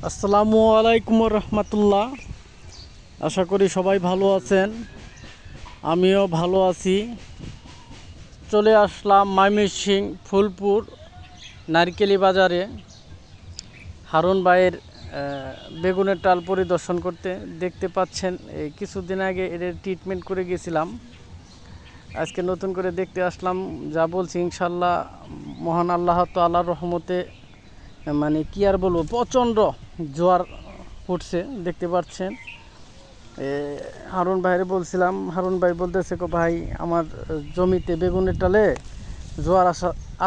আসসালামু আলাইকুম রহমতুল্লাহ। আশা করি সবাই ভালো আছেন, আমিও ভালো আছি। চলে আসলাম ময়মনসিংহ ফুলপুর নারকেলি বাজারে হারুন ভাইয়ের বেগুনের টাল পরিদর্শন করতে। দেখতে পাচ্ছেন এই কিছুদিন আগে এর ট্রিটমেন্ট করে গেছিলাম, আজকে নতুন করে দেখতে আসলাম। যা বলছি ইনশাল্লাহ মহান আল্লাহ তাআলার রহমতে মানে কি আর বলবো, প্রচণ্ড জোয়ার উঠছে। দেখতে পাচ্ছেন হারুন ভাইয়ের বলছিলাম, হারুন ভাই বলতেছে ভাই আমার জমিতে বেগুনের টালে জোয়ার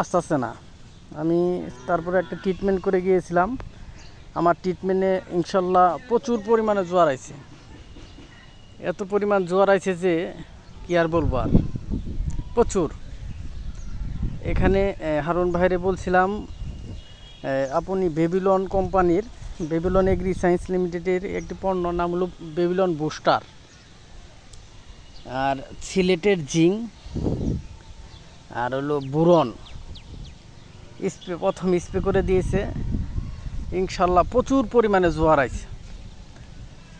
আসতেছে না। আমি তারপরে একটা ট্রিটমেন্ট করে গিয়েছিলাম, আমার ট্রিটমেন্টে ইনশাল্লাহ প্রচুর পরিমাণে জোয়ার আইছে। এত পরিমাণ জোয়ার আইছে যে কি আর বলবো, আর প্রচুর। এখানে হারুন ভাইরে বলছিলাম আপনি বেবিলন কোম্পানির, বেবিলন এগ্রি সায়েন্স লিমিটেডের একটি পণ্য নাম হলো বেবিলন বুস্টার, আর সিলেটের জিং, আর হলো বুরন স্প্রে প্রথম স্প্রে করে দিয়েছে। ইনশাল্লাহ প্রচুর পরিমাণে জোয়ার আছে,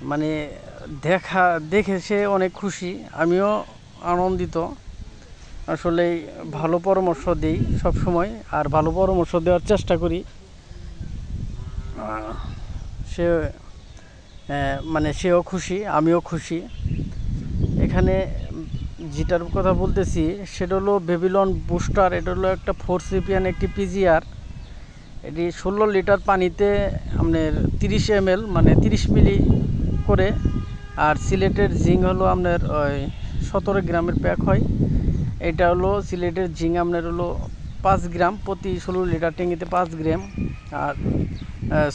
মানে দেখে সে অনেক খুশি, আমিও আনন্দিত। আসলে ভালো পরামর্শ দিই সব সময়, আর ভালো পরামর্শ দেওয়ার চেষ্টা করি। সে মানে সেও খুশি, আমিও খুশি। এখানে যেটার কথা বলতেছি সেটা হলো বেবিলন বুস্টার। এটা হলো একটা ফোর্সিপিয়ান একটি পিজিআর। এটি 16 লিটার পানিতে আপনার 30 ml মানে 30 মিলি করে, আর সিলেটের জিং হলো আপনার ওই 17 গ্রামের প্যাক হয়। এটা হলো সিলেটের জিং আপনার হলো 5 গ্রাম প্রতি 16 লিটার ট্যাঙ্কিতে 5 গ্রাম। আর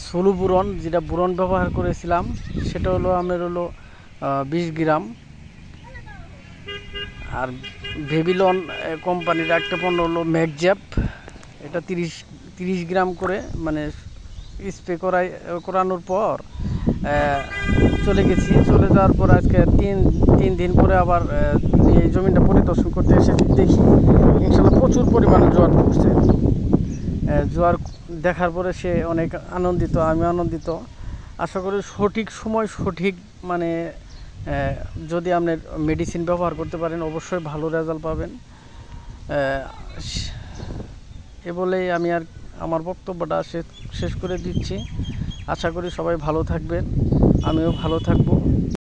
সোলু বুরন, যেটা বুরন ব্যবহার করেছিলাম সেটা হলো আপনার হলো 20 গ্রাম। আর বেবিলন কোম্পানির একটা পণ্য হলো ম্যাকজ্যাপ, এটা 30 গ্রাম করে, মানে স্প্রে করানোর পর চলে গেছি। চলে যাওয়ার পর আজকে তিন দিন পরে আবার এই জমিটা পরিদর্শন করতে এসে দেখি ইনশাল্লাহ প্রচুর পরিমাণে জোয়ার পড়ছে। জোয়ার দেখার পরে সে অনেক আনন্দিত, আমি আনন্দিত। আশা করি সঠিক সময় সঠিক মানে যদি আপনার মেডিসিন ব্যবহার করতে পারেন অবশ্যই ভালো রেজাল্ট পাবেন। এ বলেই আমি আর আমার বক্তব্যটা শেষ করে দিচ্ছি। আশা করি সবাই ভালো থাকবেন, আমিও ভালো থাকবো।